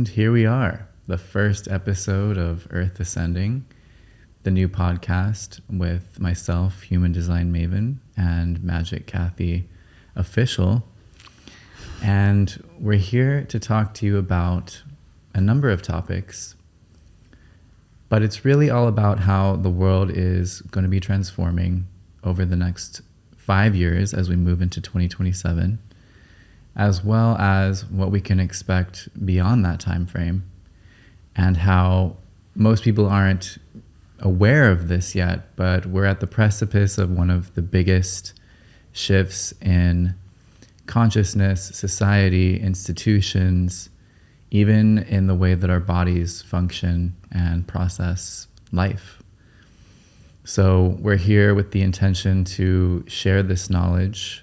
And here we are, the first episode of Earth Ascending, the new podcast with myself, Human Design Maven, and Magic Kathi Official. And we're here to talk to you about a number of topics, but it's really all about how the world is going to be transforming over the next 5 years as we move into 2027, as well as what we can expect beyond that time frame, and how most people aren't aware of this yet, but we're at the precipice of one of the biggest shifts in consciousness, society, institutions, even in the way that our bodies function and process life. So we're here with the intention to share this knowledge,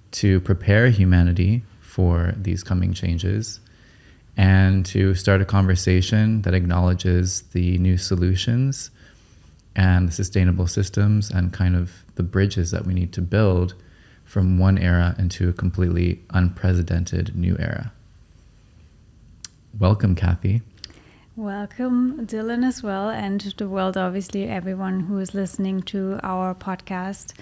to prepare humanity for these coming changes, and to start a conversation that acknowledges the new solutions and the sustainable systems and kind of the bridges that we need to build from one era into a completely unprecedented new era. Welcome, Kathi. Welcome, Dylan, as well, and to the world, obviously, everyone who is listening to our podcast.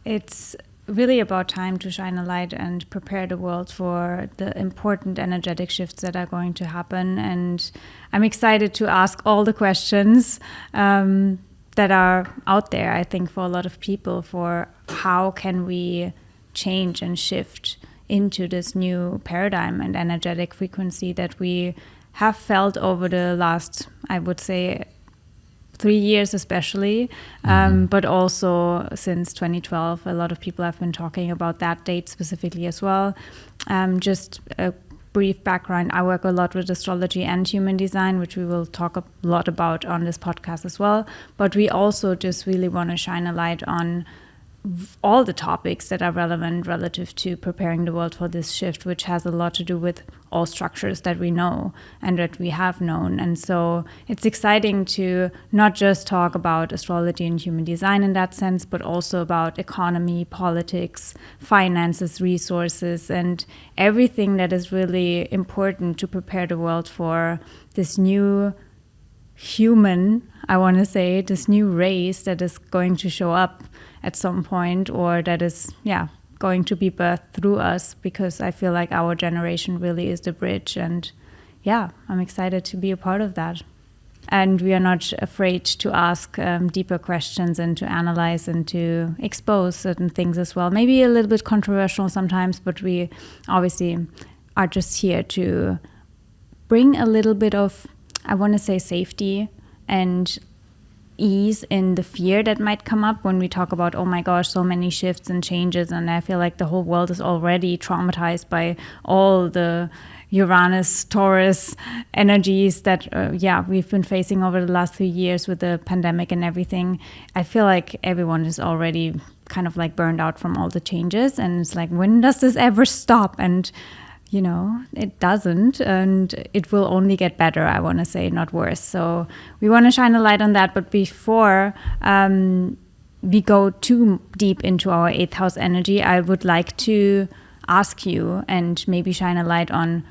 It's really about time to shine a light and prepare the world for the important energetic shifts that are going to happen. And I'm excited to ask all the questions that are out there, I think, for a lot of people, for how can we change and shift into this new paradigm and energetic frequency that we have felt over the last, I would say, 3 years especially, but also since 2012. A lot of people have been talking about that date specifically as well. Just a brief background, I work a lot with astrology and human design, which we will talk a lot about on this podcast as well. But we also just really want to shine a light on all the topics that are relevant relative to preparing the world for this shift, which has a lot to do with all structures that we know and that we have known. And so it's exciting to not just talk about astrology and human design in that sense, but also about economy, politics, finances, resources, and everything that is really important to prepare the world for this new human, I want to say, this new race that is going to show up at some point, or that is, going to be birthed through us, because I feel like our generation really is the bridge. And I'm excited to be a part of that. And we are not afraid to ask deeper questions and to analyze and to expose certain things as well. Maybe a little bit controversial sometimes, but we obviously are just here to bring a little bit of, I want to say, safety and ease in the fear that might come up when we talk about, oh my gosh, so many shifts and changes. And I feel like the whole world is already traumatized by all the Uranus, Taurus energies that, we've been facing over the last 3 years with the pandemic and everything. I feel like everyone is already kind of like burned out from all the changes. And it's like, when does this ever stop? And it doesn't, and it will only get better, I want to say, not worse. So we want to shine a light on that. But before we go too deep into our 8th house energy, I would like to ask you and maybe shine a light on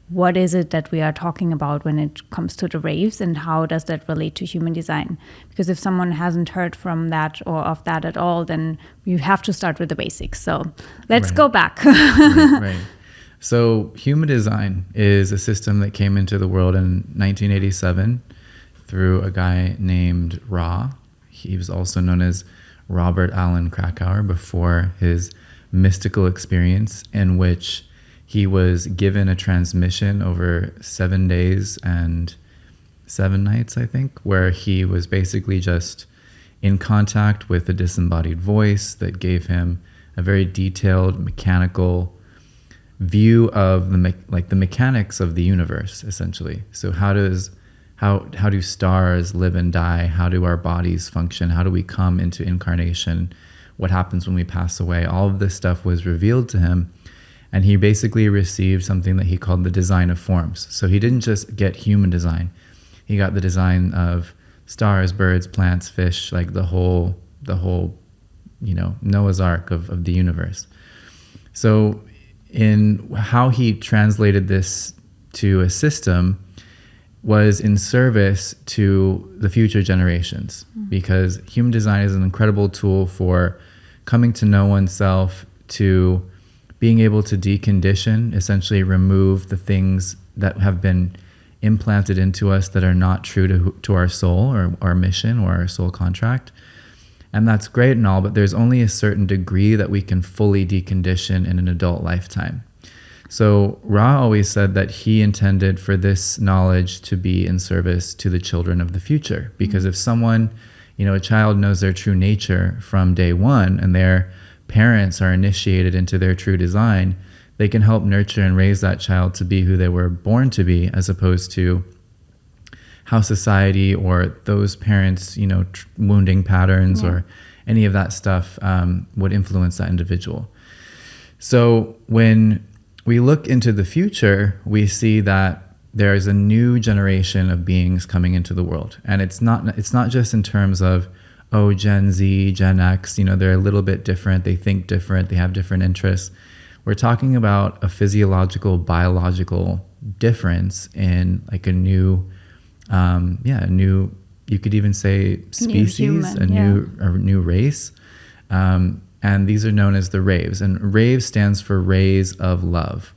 what is it that we are talking about when it comes to the Raves, and how does that relate to human design? Because if someone hasn't heard from that or of that at all, then you have to start with the basics. So let's go back. Right. So human design is a system that came into the world in 1987 through a guy named Ra. He was also known as Robert Alan Krakauer before his mystical experience, in which he was given a transmission over 7 days and 7 nights, I think, where he was basically just in contact with a disembodied voice that gave him a very detailed mechanical view of the mechanics of the universe, essentially. So how do stars live and die? How do our bodies function? How do we come into incarnation? What happens when we pass away? All of this stuff was revealed to him, and he basically received something that he called the design of forms. So he didn't just get human design. He got the design of stars, birds, plants, fish, like the whole Noah's Ark of the universe. So in how he translated this to a system was in service to the future generations, because human design is an incredible tool for coming to know oneself, to being able to decondition, essentially remove the things that have been implanted into us that are not true to our soul or our mission or our soul contract. And that's great and all, but there's only a certain degree that we can fully decondition in an adult lifetime. So Ra always said that he intended for this knowledge to be in service to the children of the future. Because if someone, a child knows their true nature from day one and their parents are initiated into their true design, they can help nurture and raise that child to be who they were born to be, as opposed to how society or those parents, wounding patterns or any of that stuff would influence that individual. So when we look into the future, we see that there is a new generation of beings coming into the world. And it's not just in terms of, Gen Z, Gen X, they're a little bit different. They think different. They have different interests. We're talking about a physiological, biological difference in like a new, you could even say species, a new race. And these are known as the Raves. And Raves stands for rays of love.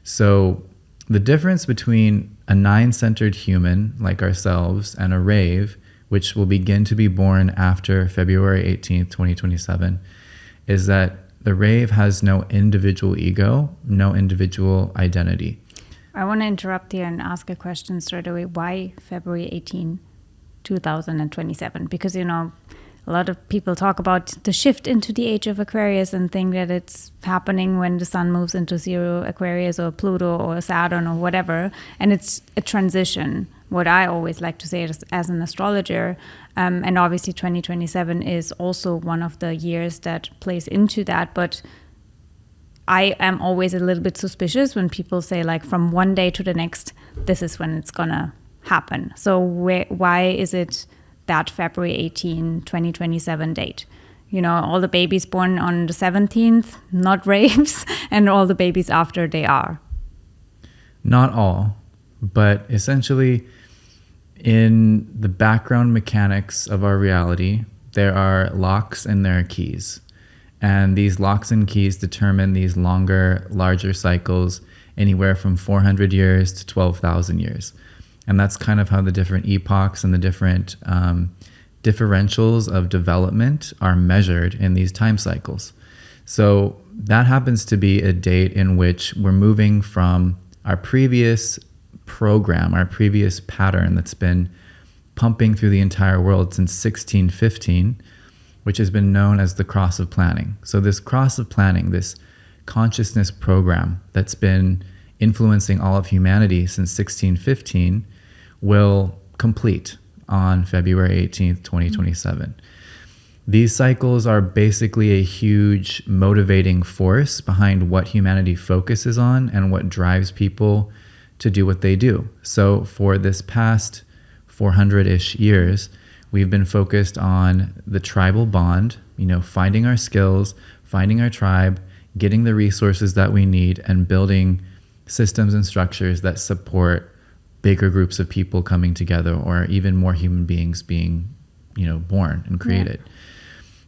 So the difference between a 9-centered human like ourselves and a Rave, which will begin to be born after February 18th, 2027, is that the Rave has no individual ego, no individual identity. I want to interrupt here and ask a question straight away. Why February 18, 2027? Because, a lot of people talk about the shift into the Age of Aquarius and think that it's happening when the sun moves into 0 Aquarius or Pluto or Saturn or whatever. And it's a transition. What I always like to say as an astrologer, and obviously 2027 is also one of the years that plays into that. But I am always a little bit suspicious when people say like from one day to the next, this is when it's going to happen. So why is it that February 18, 2027 date? All the babies born on the 17th, not Raves, and all the babies after they are. Not all, but essentially in the background mechanics of our reality, there are locks and there are keys. And these locks and keys determine these longer, larger cycles, anywhere from 400 years to 12,000 years. And that's kind of how the different epochs and the different differentials of development are measured in these time cycles. So that happens to be a date in which we're moving from our previous program, our previous pattern that's been pumping through the entire world since 1615, which has been known as the cross of planning. So this cross of planning, this consciousness program that's been influencing all of humanity since 1615, will complete on February 18th, 2027. These cycles are basically a huge motivating force behind what humanity focuses on and what drives people to do what they do. So for this past 400-ish years, we've been focused on the tribal bond, finding our skills, finding our tribe, getting the resources that we need, and building systems and structures that support bigger groups of people coming together, or even more human beings being, born and created. Yeah.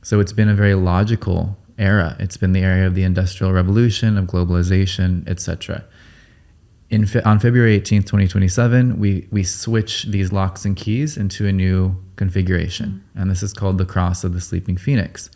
So it's been a very logical era. It's been the era of the Industrial Revolution, of globalization, etc. On February 18th, 2027, we switch these locks and keys into a new configuration. And this is called the Cross of the Sleeping Phoenix,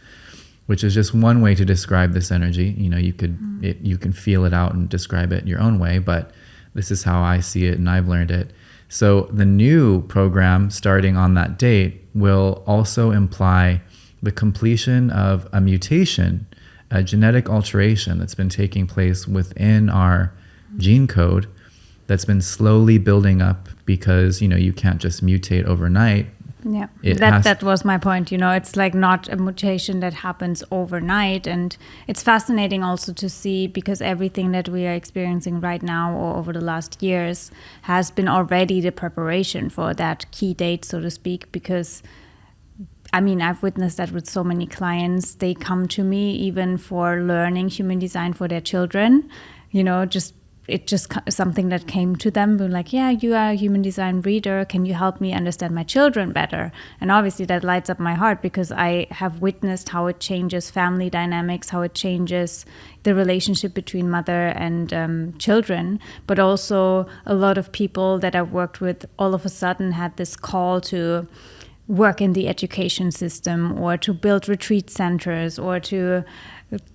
which is just one way to describe this energy. You can feel it out and describe it your own way, but this is how I see it and I've learned it. So the new program starting on that date will also imply the completion of a mutation, a genetic alteration that's been taking place within our gene code that's been slowly building up, because, you can't just mutate overnight. Yeah, that was my point. It's like not a mutation that happens overnight. And it's fascinating also to see, because everything that we are experiencing right now or over the last years has been already the preparation for that key date, so to speak. Because, I've witnessed that with so many clients. They come to me even for learning human design for their children, just it just something that came to them, being like, yeah, you are a human design reader. Can you help me understand my children better? And obviously that lights up my heart, because I have witnessed how it changes family dynamics, how it changes the relationship between mother and children. But also a lot of people that I've worked with all of a sudden had this call to work in the education system, or to build retreat centers, or to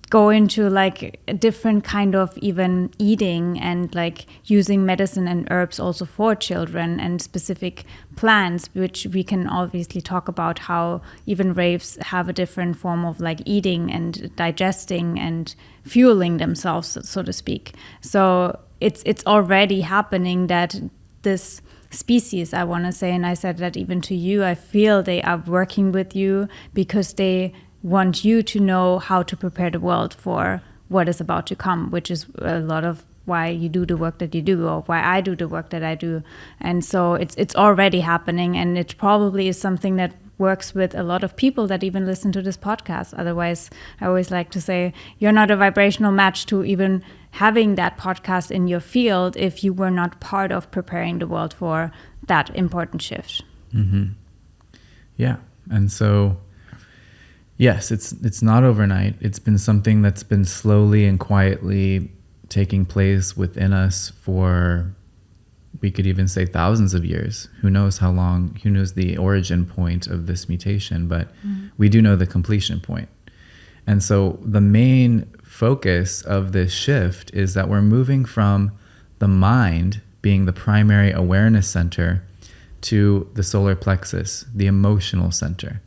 go into like a different kind of even eating, and like using medicine and herbs also for children, and specific plants, which we can obviously talk about how even raves have a different form of like eating and digesting and fueling themselves, so to speak. So it's already happening that this species, I want to say, and I said that even to you, I feel they are working with you because they want you to know how to prepare the world for what is about to come, which is a lot of why you do the work that you do, or why I do the work that I do. And so it's already happening, and it probably is something that works with a lot of people that even listen to this podcast. Otherwise, I always like to say, you're not a vibrational match to even having that podcast in your field if you were not part of preparing the world for that important shift. Mm-hmm. Yeah. And so, yes, it's not overnight. It's been something that's been slowly and quietly taking place within us for, we could even say, thousands of years. Who knows how long, who knows the origin point of this mutation, but we do know the completion point. And so the main focus of this shift is that we're moving from the mind being the primary awareness center to the solar plexus, the emotional center.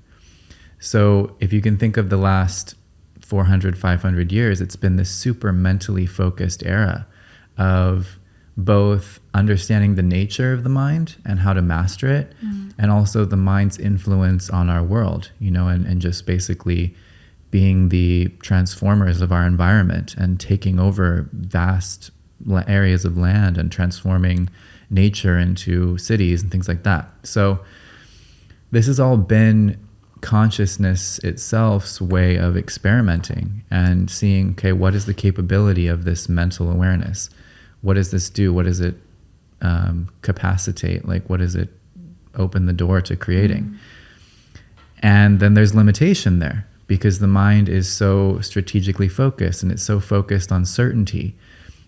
So if you can think of the last 400, 500 years, it's been this super mentally focused era of both understanding the nature of the mind and how to master it, and also the mind's influence on our world, and just basically being the transformers of our environment and taking over vast areas of land and transforming nature into cities and things like that. So this has all been consciousness itself's way of experimenting and seeing, okay, what is the capability of this mental awareness? What does this do? What does it capacitate? Like, what does it open the door to creating? And then there's limitation there, because the mind is so strategically focused, and it's so focused on certainty,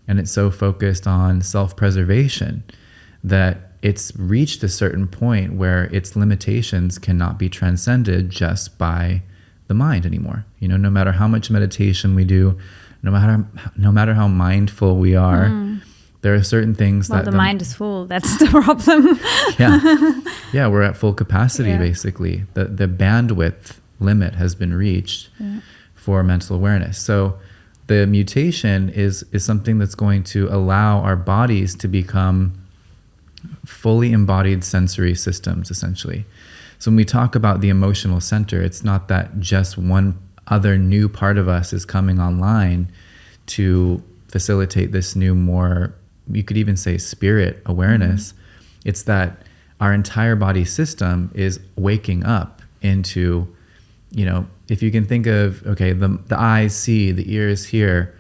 and it's so focused on self-preservation, that it's reached a certain point where its limitations cannot be transcended just by the mind anymore. No matter how much meditation we do, no matter how mindful we are, there are certain things that the mind is full. That's the problem. Yeah, we're at full capacity, basically. The bandwidth limit has been reached for mental awareness. So the mutation is something that's going to allow our bodies to become fully embodied sensory systems, essentially. So when we talk about the emotional center, it's not that just one other new part of us is coming online to facilitate this new, more, you could even say, spirit awareness. It's that our entire body system is waking up into, if you can think of, okay, the eyes see, the ears hear,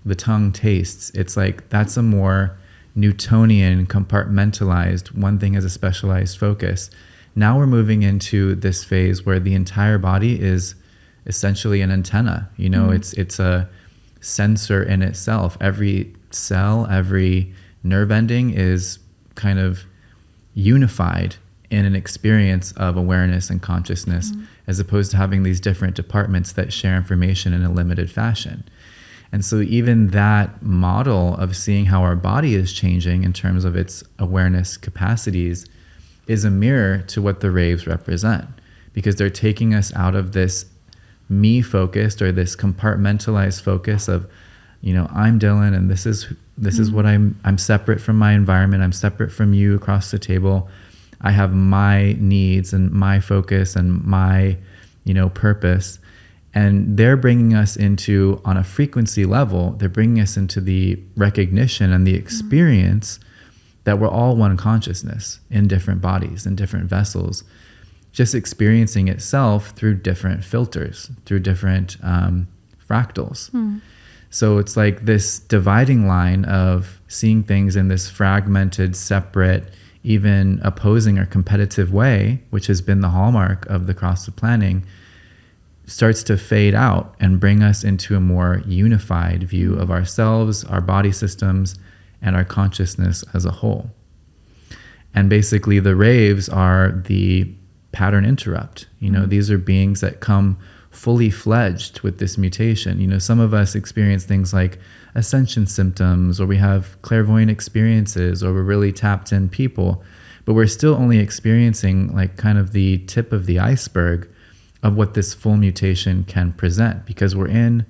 the tongue tastes. It's like that's a more Newtonian, compartmentalized, one thing has a specialized focus. Now we're moving into this phase where the entire body is essentially an antenna. It's a sensor in itself. Every cell, every nerve ending is kind of unified in an experience of awareness and consciousness, as opposed to having these different departments that share information in a limited fashion. And so even that model of seeing how our body is changing in terms of its awareness capacities is a mirror to what the raves represent, because they're taking us out of this me focused, or this compartmentalized focus of, I'm Dylan, and this is what I'm separate from my environment. I'm separate from you across the table. I have my needs and my focus and my, purpose. And they're bringing us into, on a frequency level, they're bringing us into the recognition and the experience that we're all one consciousness in different bodies, in different vessels, just experiencing itself through different filters, through different fractals. So it's like this dividing line of seeing things in this fragmented, separate, even opposing or competitive way, which has been the hallmark of the cross of planning, starts to fade out and bring us into a more unified view of ourselves, our body systems, and our consciousness as a whole. And basically the Raves are the pattern interrupt. These are beings that come fully fledged with this mutation. Some of us experience things like ascension symptoms, or we have clairvoyant experiences, or we're really tapped in people, but we're still only experiencing like kind of the tip of the iceberg of what this full mutation can present, because we're in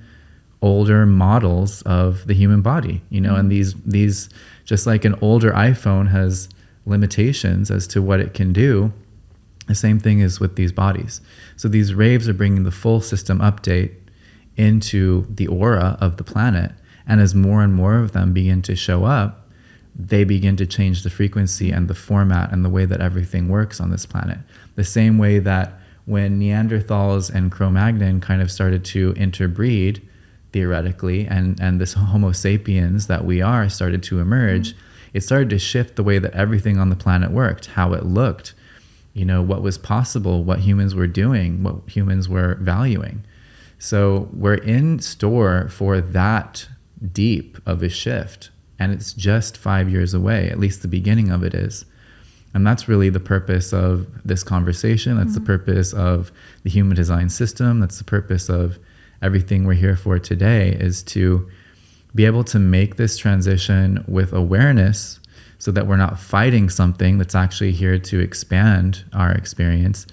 older models of the human body, and these just like an older iPhone has limitations as to what it can do. The same thing is with these bodies. So these Raves are bringing the full system update into the aura of the planet. And as more and more of them begin to show up, they begin to change the frequency and the format and the way that everything works on this planet. The same way that when Neanderthals and Cro-Magnon kind of started to interbreed, theoretically, and this Homo sapiens that we are started to emerge, it started to shift the way that everything on the planet worked, how it looked, what was possible, what humans were doing, what humans were valuing. So we're in store for that deep of a shift, and it's just 5 years away, at least the beginning of it is. And that's really the purpose of this conversation. That's the purpose of the human design system. That's the purpose of everything we're here for today, is to be able to make this transition with awareness, so that we're not fighting something that's actually here to expand our experience,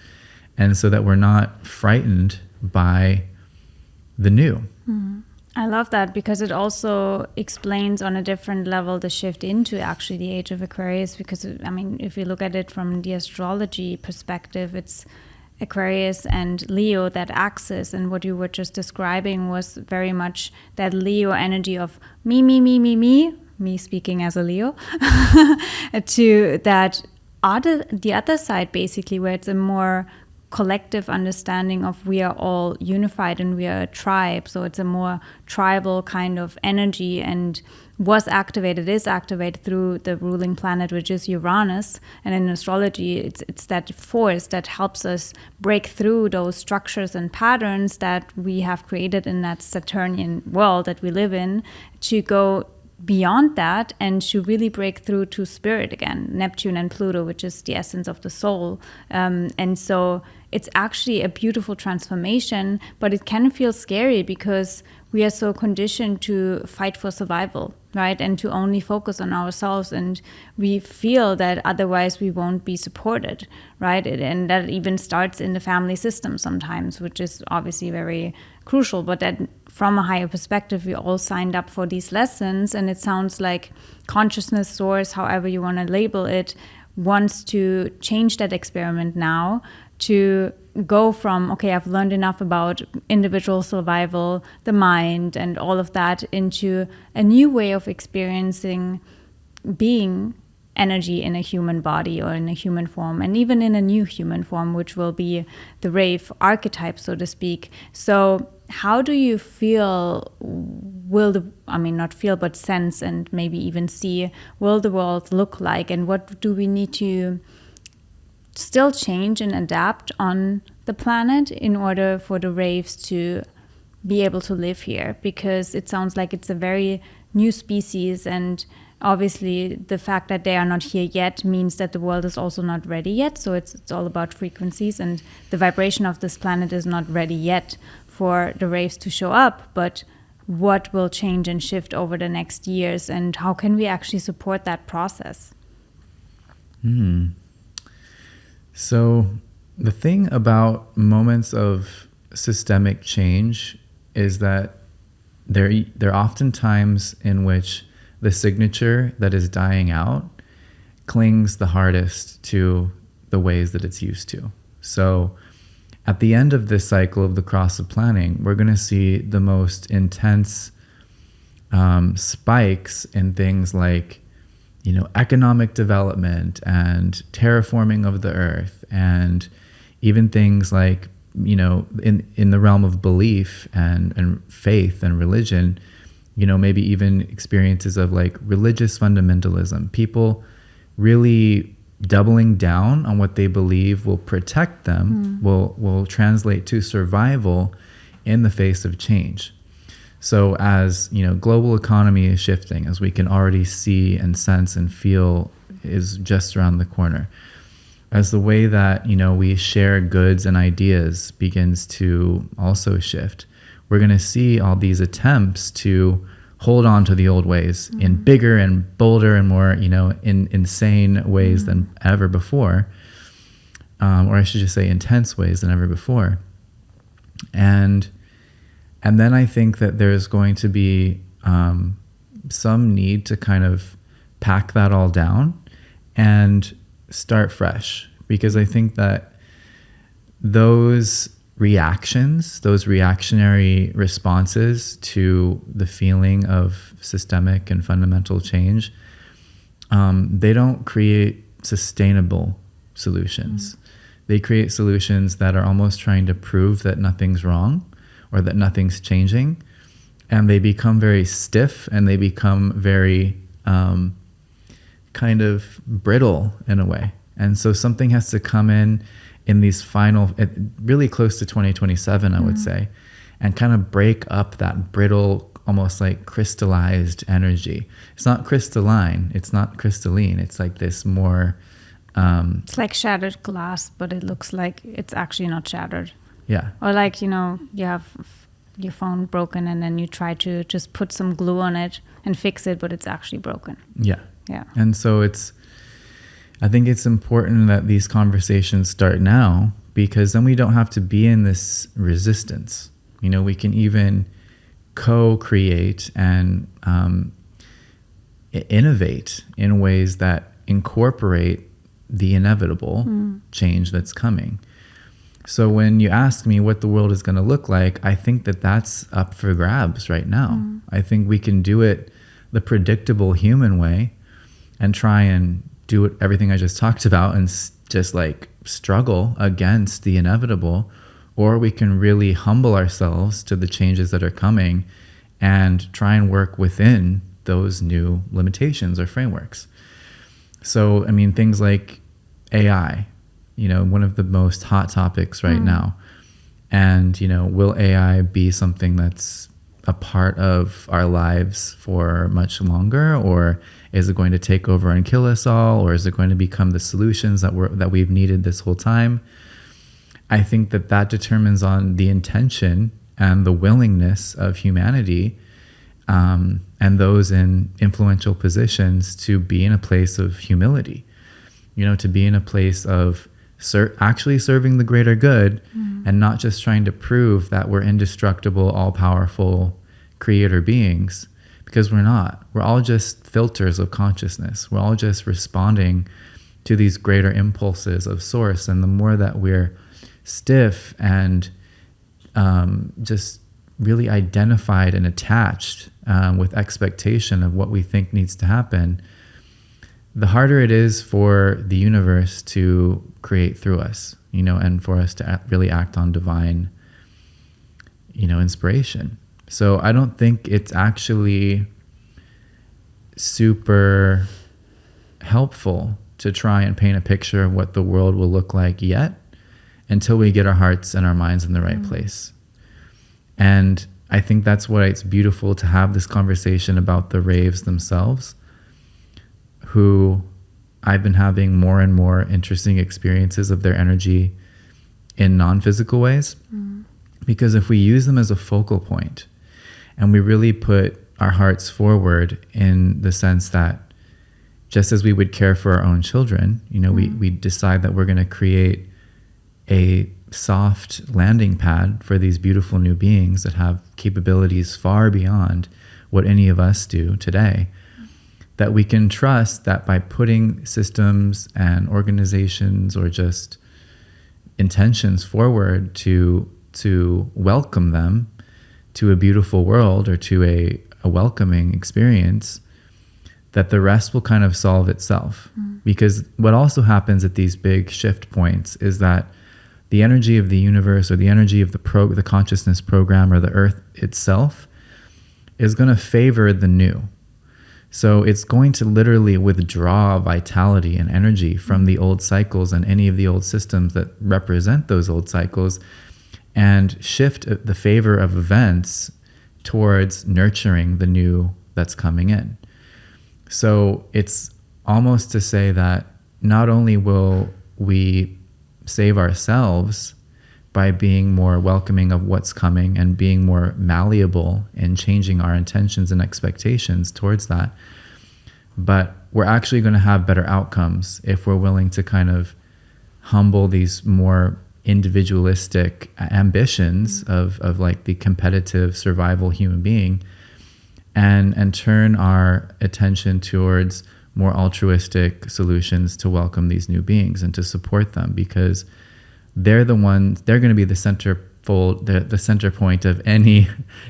and so that we're not frightened by the new. I love that, because it also explains on a different level the shift into actually the Age of Aquarius, because if you look at it from the astrology perspective, it's Aquarius and Leo, that axis, and what you were just describing was very much that Leo energy of me speaking as a Leo, to the other side, basically, where it's a more collective understanding of we are all unified and we are a tribe. So it's a more tribal kind of energy, and is activated through the ruling planet, which is Uranus. And in astrology, it's that force that helps us break through those structures and patterns that we have created in that Saturnian world that we live in, to go beyond that and to really break through to spirit again, Neptune and Pluto, which is the essence of the soul. And so it's actually a beautiful transformation, but it can feel scary because we are so conditioned to fight for survival, right? And to only focus on ourselves. And we feel that otherwise we won't be supported, right? And that even starts in the family system sometimes, which is obviously very crucial. But that from a higher perspective, we all signed up for these lessons. And it sounds like consciousness source, however you want to label it, wants to change that experiment now to go from, okay, I've learned enough about individual survival, the mind, and all of that, into a new way of experiencing being energy in a human body or in a human form, and even in a new human form, which will be the Rave archetype, so to speak. So how do you feel, not feel, but sense and maybe even see, will the world look like, and what do we need to still change and adapt on the planet in order for the Raves to be able to live here? Because it sounds like it's a very new species, and obviously the fact that they are not here yet means that the world is also not ready yet. So it's all about frequencies, and the vibration of this planet is not ready yet for the Raves to show up. But what will change and shift over the next years, and how can we actually support that process? So the thing about moments of systemic change is that there are often times in which the signature that is dying out clings the hardest to the ways that it's used to. So at the end of this cycle of the cross of planning, we're going to see the most intense spikes in things like, economic development and terraforming of the earth, and even things like, in the realm of belief and faith and religion, maybe even experiences of like religious fundamentalism, people really doubling down on what they believe will protect them, will translate to survival in the face of change. So as, global economy is shifting, as we can already see and sense and feel is just around the corner, as the way that, we share goods and ideas begins to also shift, we're going to see all these attempts to hold on to the old ways in bigger and bolder and more, in insane ways than ever before, or I should just say intense ways than ever before. And then I think that there's going to be some need to kind of pack that all down and start fresh, because I think that those reactions, those reactionary responses to the feeling of systemic and fundamental change, they don't create sustainable solutions. They create solutions that are almost trying to prove that nothing's wrong or that nothing's changing, and they become very stiff and they become very kind of brittle in a way. And so something has to come in these final, really close to 2027, I would say, and kind of break up that brittle, almost like crystallized energy. It's not crystalline, it's not crystalline, it's like this more... it's like shattered glass, but it looks like it's actually not shattered. Yeah. Or like, you have your phone broken and then you try to just put some glue on it and fix it, but it's actually broken. Yeah. Yeah. And so I think it's important that these conversations start now, because then we don't have to be in this resistance. We can even co-create and innovate in ways that incorporate the inevitable change that's coming. So when you ask me what the world is going to look like, I think that that's up for grabs right now. I think we can do it the predictable human way and try and do everything I just talked about and just like struggle against the inevitable, or we can really humble ourselves to the changes that are coming and try and work within those new limitations or frameworks. So, I mean, things like AI, one of the most hot topics right now. And, will AI be something that's a part of our lives for much longer, or is it going to take over and kill us all, or is it going to become the solutions that we've needed this whole time? I think that determines on the intention and the willingness of humanity, and those in influential positions to be in a place of humility, to be in a place of actually serving the greater good, and not just trying to prove that we're indestructible, all-powerful creator beings, because we're not. We're all just filters of consciousness. We're all just responding to these greater impulses of source. And the more that we're stiff and just really identified and attached with expectation of what we think needs to happen, the harder it is for the universe to create through us, and for us to really act on divine, inspiration. So I don't think it's actually super helpful to try and paint a picture of what the world will look like yet, until we get our hearts and our minds in the right place. And I think that's why it's beautiful to have this conversation about the Raves themselves, who I've been having more and more interesting experiences of their energy in non-physical ways. Because if we use them as a focal point, and we really put our hearts forward in the sense that just as we would care for our own children, we decide that we're going to create a soft landing pad for these beautiful new beings that have capabilities far beyond what any of us do today, that we can trust that by putting systems and organizations or just intentions forward to welcome them to a beautiful world or to a welcoming experience, that the rest will kind of solve itself. Because what also happens at these big shift points is that the energy of the universe, or the energy of the consciousness program, or the earth itself, is going to favor the new. So it's going to literally withdraw vitality and energy from the old cycles and any of the old systems that represent those old cycles, and shift the favor of events towards nurturing the new that's coming in. So it's almost to say that not only will we save ourselves by being more welcoming of what's coming and being more malleable in changing our intentions and expectations towards that, but we're actually going to have better outcomes if we're willing to kind of humble these more individualistic ambitions of like the competitive survival human being, and turn our attention towards more altruistic solutions to welcome these new beings and to support them, because they're going to be the center point of any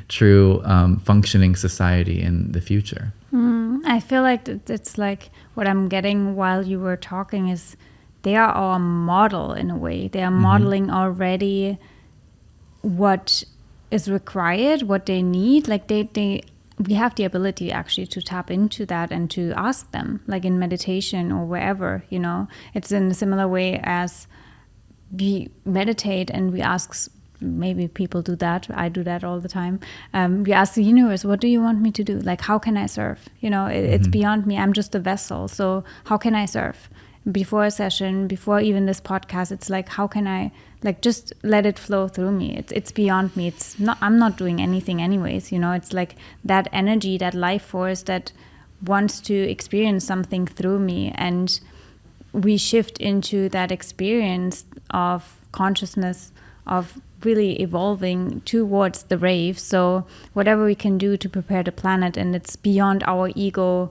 true functioning society in the future. I feel like it's like what I'm getting while you were talking is they are our model in a way. They are modeling already what is required, what they need. Like we have the ability actually to tap into that and to ask them, like in meditation or wherever, you know. It's in a similar way as we meditate and we ask, maybe people do that, I do that all the time. We ask the universe, what do you want me to do? Like, how can I serve? You know, it's beyond me. I'm just a vessel. So how can I serve? Before a session, before even this podcast, it's like, how can I, like, just let it flow through me? It's beyond me. I'm not doing anything anyways, you know. It's like that energy, that life force that wants to experience something through me, and we shift into that experience of consciousness, of really evolving towards the Raves. So whatever we can do to prepare the planet, and it's beyond our ego.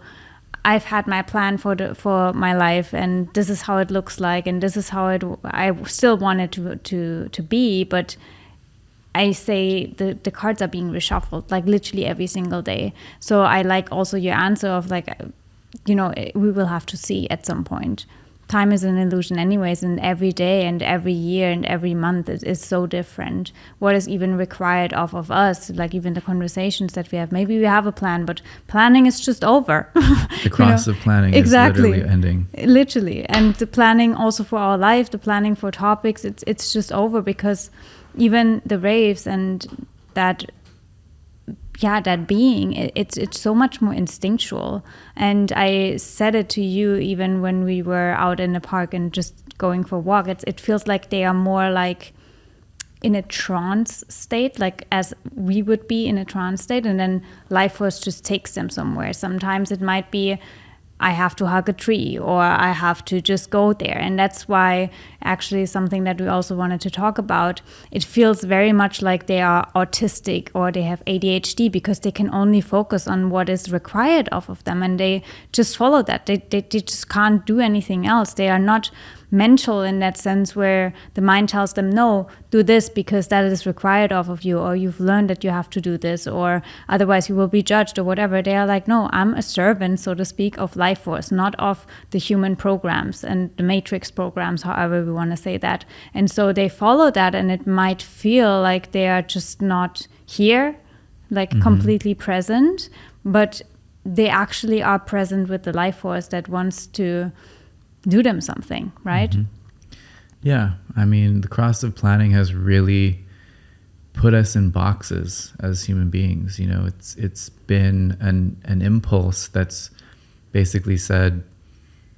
I've had my plan for my life, and this is how it looks like, and this is how I still want it to be, but I say the cards are being reshuffled, like literally every single day. So I like also your answer of like, you know, we will have to see at some point. Time is an illusion anyways, and every day and every year and every month is so different. What is even required of us, like even the conversations that we have, maybe we have a plan, but planning is just over. The cross of planning exactly. is literally ending. Literally. And the planning also for our life, the planning for topics, it's just over, because even the Raves and that being, it's so much more instinctual. And I said it to you even when we were out in the park and just going for a walk. It feels like they are more like in a trance state, like as we would be in a trance state, and then life force just takes them somewhere. Sometimes it might be, I have to hug a tree, or I have to just go there. And that's why actually something that we also wanted to talk about, it feels very much like they are autistic or they have ADHD, because they can only focus on what is required of them, and they just follow that. They just can't do anything else. They are not mental in that sense, where the mind tells them, no, do this because that is required of you, or you've learned that you have to do this, or otherwise you will be judged or whatever. They are like, no, I'm a servant, so to speak, of life force, not of the human programs and the matrix programs, however we want to say that. And so they follow that, and it might feel like they are just not here, like completely present, but they actually are present with the life force that wants to do them something, right? Yeah, I mean, the cross of planning has really put us in boxes as human beings. You know, it's been an impulse that's basically said,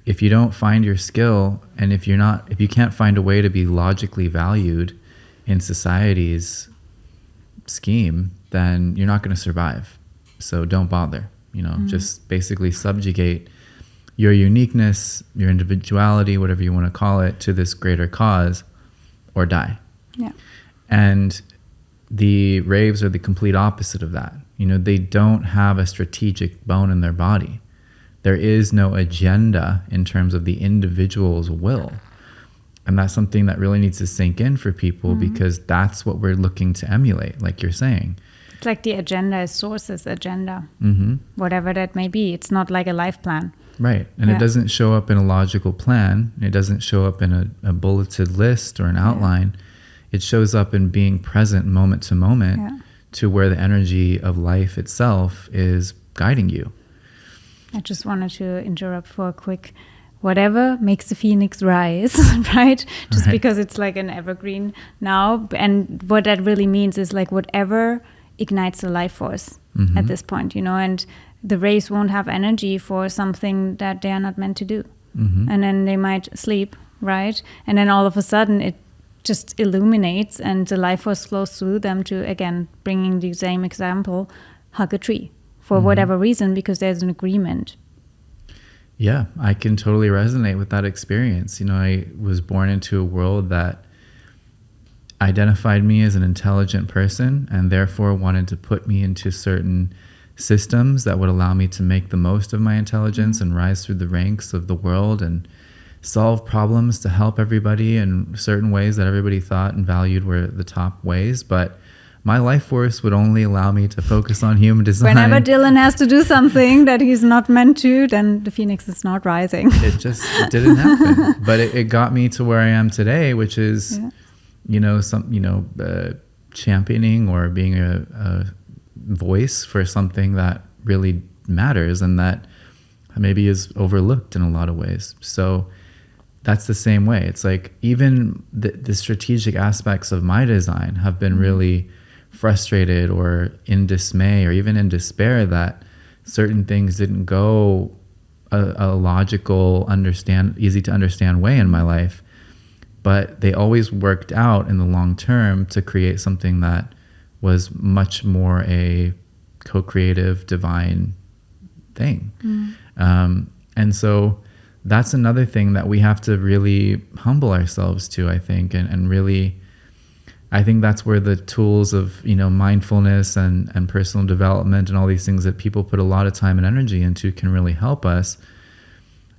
if you don't find your skill, and if you can't find a way to be logically valued in society's scheme, then you're not going to survive. So don't bother. You know, just basically subjugate your uniqueness, your individuality, whatever you want to call it, to this greater cause, or die. Yeah. And the Raves are the complete opposite of that. You know, they don't have a strategic bone in their body. There is no agenda in terms of the individual's will. And that's something that really needs to sink in for people, because that's what we're looking to emulate, like you're saying. It's like the agenda is source's agenda, whatever that may be. It's not like a life plan. Right. And it doesn't show up in a logical plan. It doesn't show up in a bulleted list or an outline. It shows up in being present moment to moment to where the energy of life itself is guiding you. I just wanted to interrupt for a quick, whatever makes the phoenix rise, right? Just because it's like an evergreen now. And what that really means is like whatever ignites the life force at this point, and the rays won't have energy for something that they are not meant to do. And then they might sleep, right? And then all of a sudden it just illuminates and the life force flows through them to, again, bringing the same example, hug a tree for whatever reason, because there's an agreement. Yeah, I can totally resonate with that experience. I was born into a world that identified me as an intelligent person and therefore wanted to put me into certain systems that would allow me to make the most of my intelligence and rise through the ranks of the world and solve problems to help everybody in certain ways that everybody thought and valued were the top ways. But my life force would only allow me to focus on human design. Whenever Dylan has to do something that he's not meant to, then the phoenix is not rising. It just didn't happen. But it got me to where I am today, which is, championing or being a voice for something that really matters and that maybe is overlooked in a lot of ways. So that's the same way. It's like even the strategic aspects of my design have been really frustrated or in dismay or even in despair that certain things didn't go a logical, easy to understand way in my life. But they always worked out in the long term to create something that was much more a co-creative, divine thing. And so that's another thing that we have to really humble ourselves to, I think, and really, I think that's where the tools of, mindfulness and personal development and all these things that people put a lot of time and energy into can really help us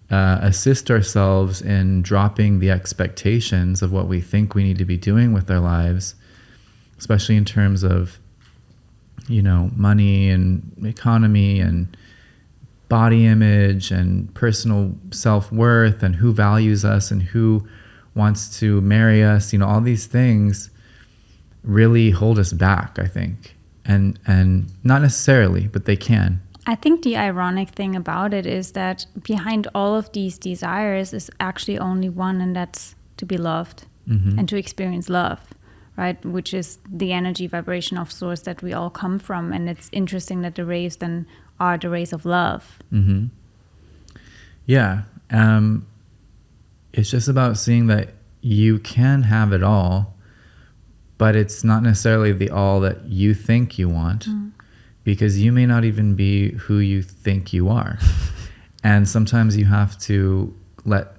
assist ourselves in dropping the expectations of what we think we need to be doing with our lives, especially in terms of, money and economy and body image and personal self-worth and who values us and who wants to marry us. All these things really hold us back, I think. And not necessarily, but they can. I think the ironic thing about it is that behind all of these desires is actually only one, and that's to be loved and to experience love, right? Which is the energy vibration of source that we all come from. And it's interesting that the rays then are the rays of love. Yeah. It's just about seeing that you can have it all, but it's not necessarily the all that you think you want. Because you may not even be who you think you are. And sometimes you have to let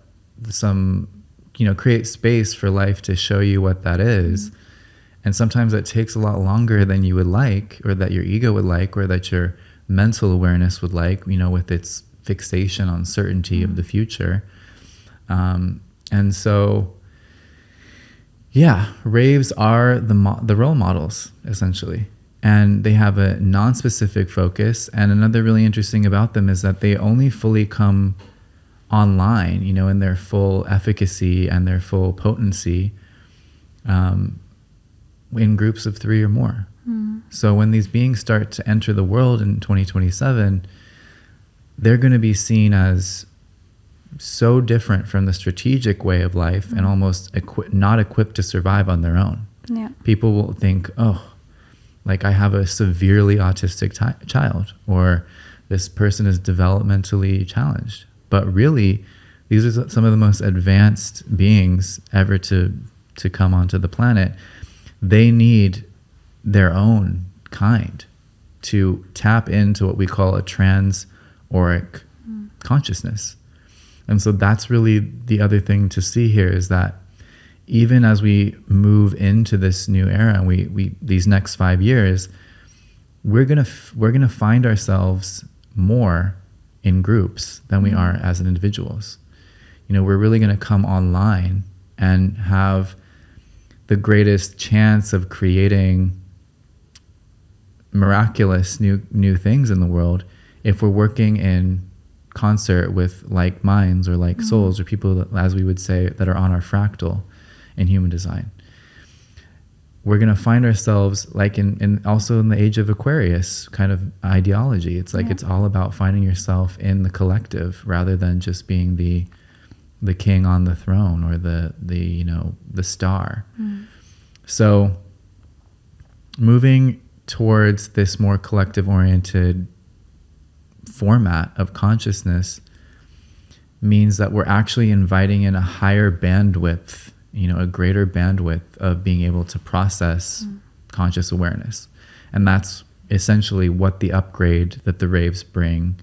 create space for life to show you what that is. And sometimes that takes a lot longer than you would like, or that your ego would like, or that your mental awareness would like, with its fixation on certainty of the future. And so, yeah, raves are the role models, essentially. And they have a non-specific focus. And another really interesting about them is that they only fully come online, in their full efficacy and their full potency in groups of 3 or more. So when these beings start to enter the world in 2027, they're going to be seen as so different from the strategic way of life and almost not equipped to survive on their own. Yeah. People will think, like I have a severely autistic child, or this person is developmentally challenged. But really, these are some of the most advanced beings ever to come onto the planet. They need their own kind to tap into what we call a trans-auric consciousness. And so that's really the other thing to see here, is that even as we move into this new era, and we these next 5 years, we're gonna find ourselves more in groups than we are as individuals. We're really gonna come online and have the greatest chance of creating miraculous new things in the world if we're working in concert with like minds or like souls, or people that, as we would say, that are on our fractal in human design. we're going to find ourselves like also in the Age of Aquarius kind of ideology. It's like, it's all about finding yourself in the collective rather than just being the king on the throne or the star. So moving towards this more collective oriented format of consciousness means that we're actually inviting in a higher bandwidth, a greater bandwidth of being able to process conscious awareness. And that's essentially what the upgrade that the Raves bring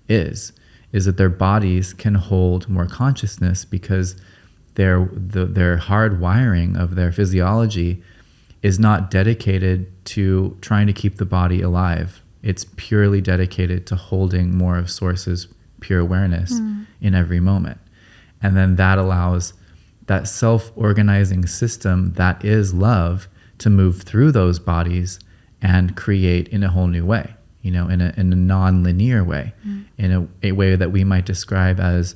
is that their bodies can hold more consciousness because their hard wiring of their physiology is not dedicated to trying to keep the body alive. It's purely dedicated to holding more of Source's pure awareness in every moment. And then that allows that self-organizing system that is love to move through those bodies and create in a whole new way, in a non-linear way, in a way that we might describe as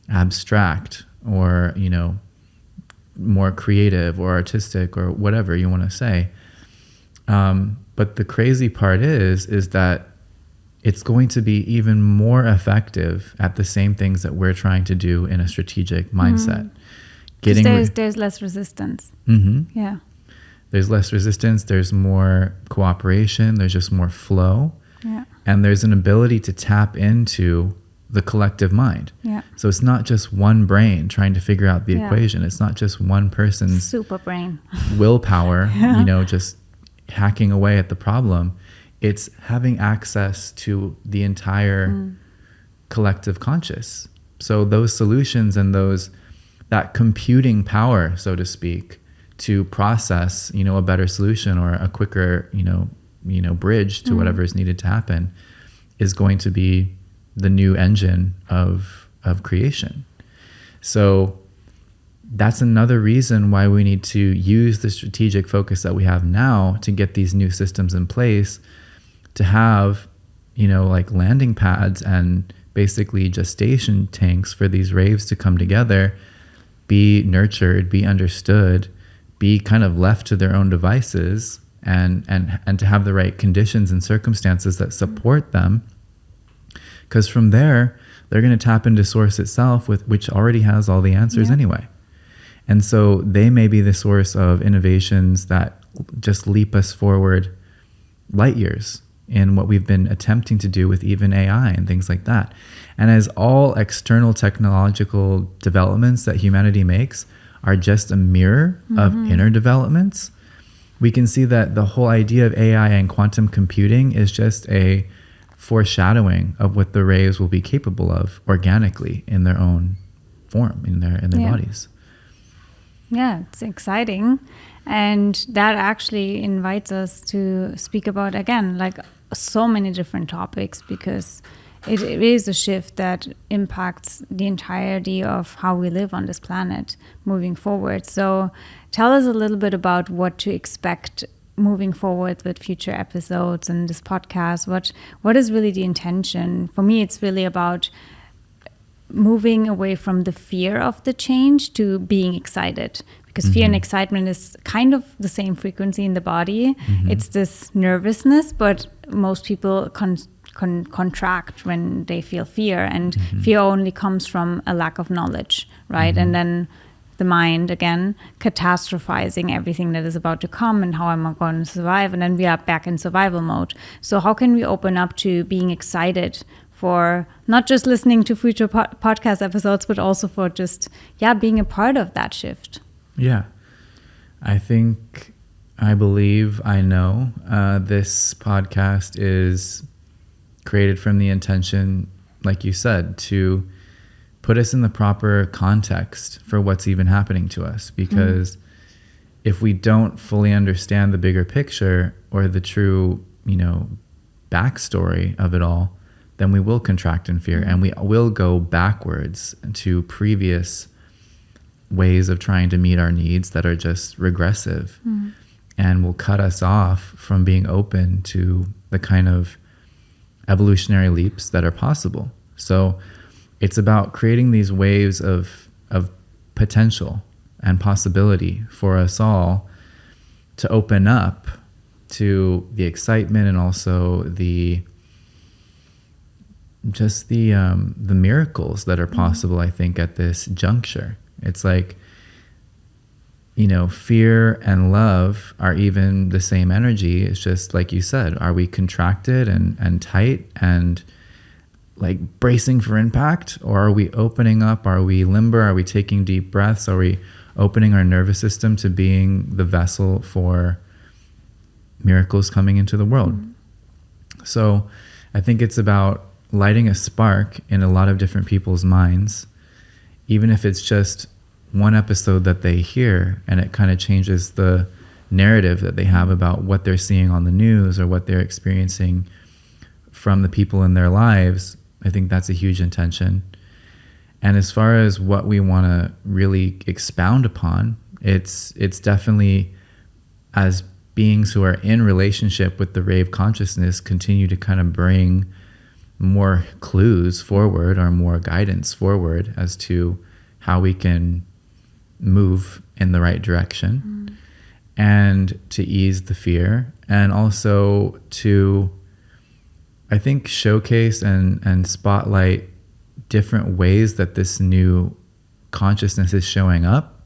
abstract or, more creative or artistic or whatever you want to say. But the crazy part is that it's going to be even more effective at the same things that we're trying to do in a strategic mindset. There's less resistance. Yeah. There's less resistance. There's more cooperation. There's just more flow. Yeah. And there's an ability to tap into the collective mind. Yeah. So it's not just one brain trying to figure out the equation. It's not just one person's super brain willpower, just hacking away at the problem. It's having access to the entire collective conscious. So those solutions and that computing power, so to speak, to process, a better solution or a quicker, bridge to whatever is needed to happen is going to be the new engine of creation. So that's another reason why we need to use the strategic focus that we have now to get these new systems in place, to have, like landing pads and basically gestation tanks for these Raves to come together, be nurtured, be understood, be kind of left to their own devices, and to have the right conditions and circumstances that support them. Because from there, they're going to tap into Source itself, which already has all the answers anyway. And so they may be the source of innovations that just leap us forward light years in what we've been attempting to do with even AI and things like that. And as all external technological developments that humanity makes are just a mirror of inner developments, we can see that the whole idea of AI and quantum computing is just a foreshadowing of what the Raves will be capable of organically in their own form, in their bodies. Yeah, it's exciting. And that actually invites us to speak about, again, like so many different topics, because it is a shift that impacts the entirety of how we live on this planet moving forward. So tell us a little bit about what to expect moving forward with future episodes and this podcast. What is really the intention? For me, it's really about moving away from the fear of the change to being excited, because fear and excitement is kind of the same frequency in the body. It's this nervousness, but most people contract when they feel fear, and fear only comes from a lack of knowledge, right? And then the mind, again, catastrophizing everything that is about to come and how am I going to survive, and then we are back in survival mode. So how can we open up to being excited for not just listening to future podcast episodes, but also for just, being a part of that shift? Yeah. I believe I know this podcast is created from the intention, like you said, to put us in the proper context for what's even happening to us. Because if we don't fully understand the bigger picture or the true, backstory of it all, then we will contract in fear and we will go backwards to previous ways of trying to meet our needs that are just regressive and will cut us off from being open to the kind of evolutionary leaps that are possible. So it's about creating these waves of potential and possibility for us all to open up to the excitement and also the miracles that are possible, I think, at this juncture. It's like, fear and love are even the same energy. It's just like you said, are we contracted and tight and like bracing for impact, or are we opening up? Are we limber? Are we taking deep breaths? Are we opening our nervous system to being the vessel for miracles coming into the world? So I think it's about lighting a spark in a lot of different people's minds, even if it's just one episode that they hear and it kind of changes the narrative that they have about what they're seeing on the news or what they're experiencing from the people in their lives. I think that's a huge intention. And as far as what we want to really expound upon, it's definitely, as beings who are in relationship with the rave consciousness, continue to kind of bring more clues forward or more guidance forward as to how we can move in the right direction and to ease the fear, and also to, I think, showcase and spotlight different ways that this new consciousness is showing up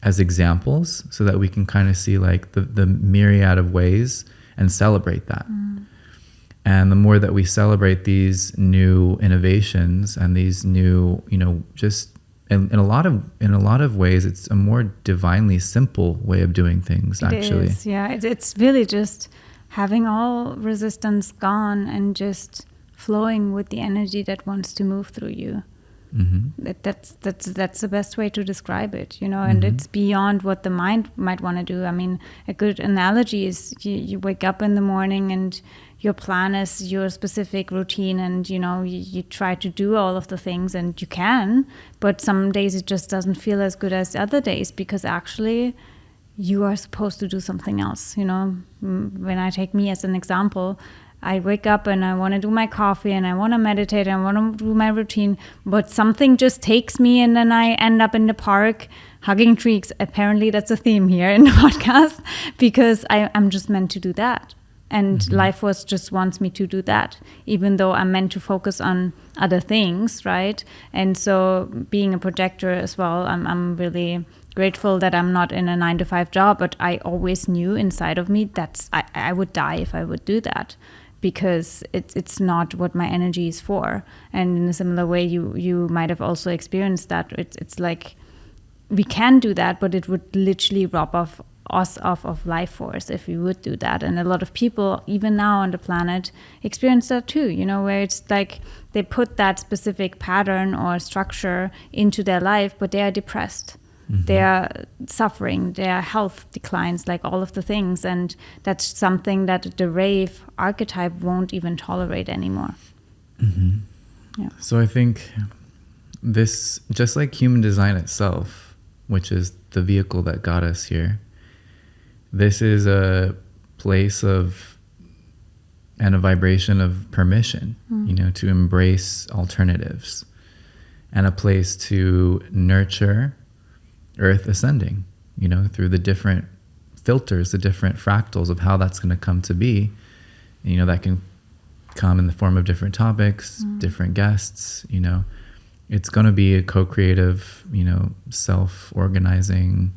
as examples, so that we can kind of see like the myriad of ways and celebrate that. And the more that we celebrate these new innovations and these new, just in a lot of ways, it's a more divinely simple way of doing things, actually. It is, yeah. It's really just having all resistance gone and just flowing with the energy that wants to move through you. That's the best way to describe it, and it's beyond what the mind might want to do. I mean, a good analogy is you wake up in the morning and your plan is your specific routine, and you try to do all of the things, and you can, but some days it just doesn't feel as good as other days, because actually you are supposed to do something else. When I take me as an example, I wake up and I want to do my coffee and I want to meditate and I want to do my routine, but something just takes me, and then I end up in the park hugging trees. Apparently that's a theme here in the podcast, because I'm just meant to do that. And life force just wants me to do that, even though I'm meant to focus on other things, right? And so being a projector as well, I'm really grateful that I'm not in a 9-to-5 job, but I always knew inside of me that I would die if I would do that, because it's not what my energy is for. And in a similar way, you might have also experienced that. It's like we can do that, but it would literally rob us of life force if we would do that. And a lot of people, even now on the planet, experience that too, where it's like they put that specific pattern or structure into their life, but they are depressed. They are suffering, their health declines, like all of the things. And that's something that the rave archetype won't even tolerate anymore. Yeah. So I think this, just like human design itself, which is the vehicle that got us here, this is a place of and a vibration of permission, to embrace alternatives, and a place to nurture Earth ascending, through the different filters, the different fractals of how that's going to come to be. That can come in the form of different topics, different guests, It's going to be a co-creative, self-organizing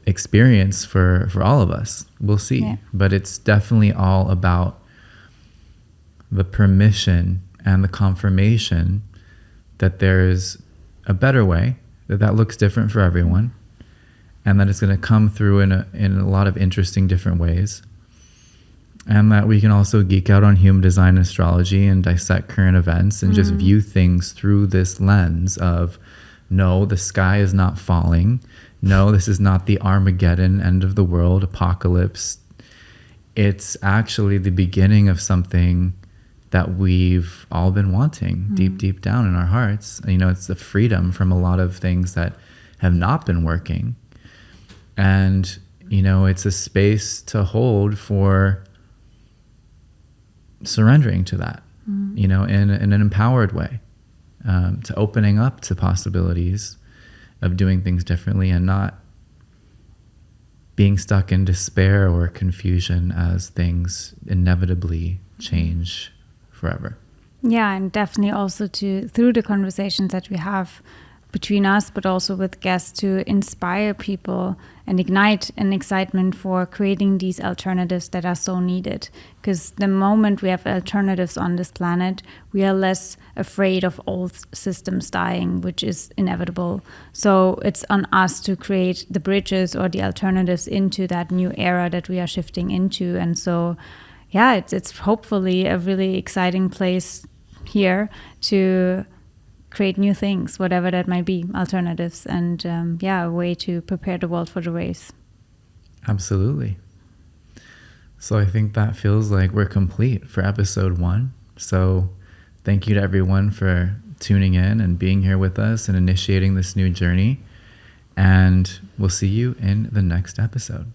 experience for all of us. We'll see. Yeah. But it's definitely all about the permission and the confirmation that there's a better way, that looks different for everyone, and that it's going to come through in a lot of interesting different ways, and that we can also geek out on human design and astrology and dissect current events and just view things through this lens of, no, the sky is not falling. No, this is not the Armageddon, end of the world, apocalypse. It's actually the beginning of something that we've all been wanting deep down in our hearts. It's the freedom from a lot of things that have not been working. And, it's a space to hold for surrendering to that, in an empowered way, to opening up to possibilities of doing things differently, and not being stuck in despair or confusion as things inevitably change forever. Yeah, and definitely also through the conversations that we have between us, but also with guests, to inspire people and ignite an excitement for creating these alternatives that are so needed. Because the moment we have alternatives on this planet, we are less afraid of old systems dying, which is inevitable. So it's on us to create the bridges or the alternatives into that new era that we are shifting into. And so, yeah, it's hopefully a really exciting place here to create new things, whatever that might be, alternatives, and a way to prepare the world for the race. Absolutely. So I think that feels like we're complete for episode 1. So thank you to everyone for tuning in and being here with us and initiating this new journey. And we'll see you in the next episode.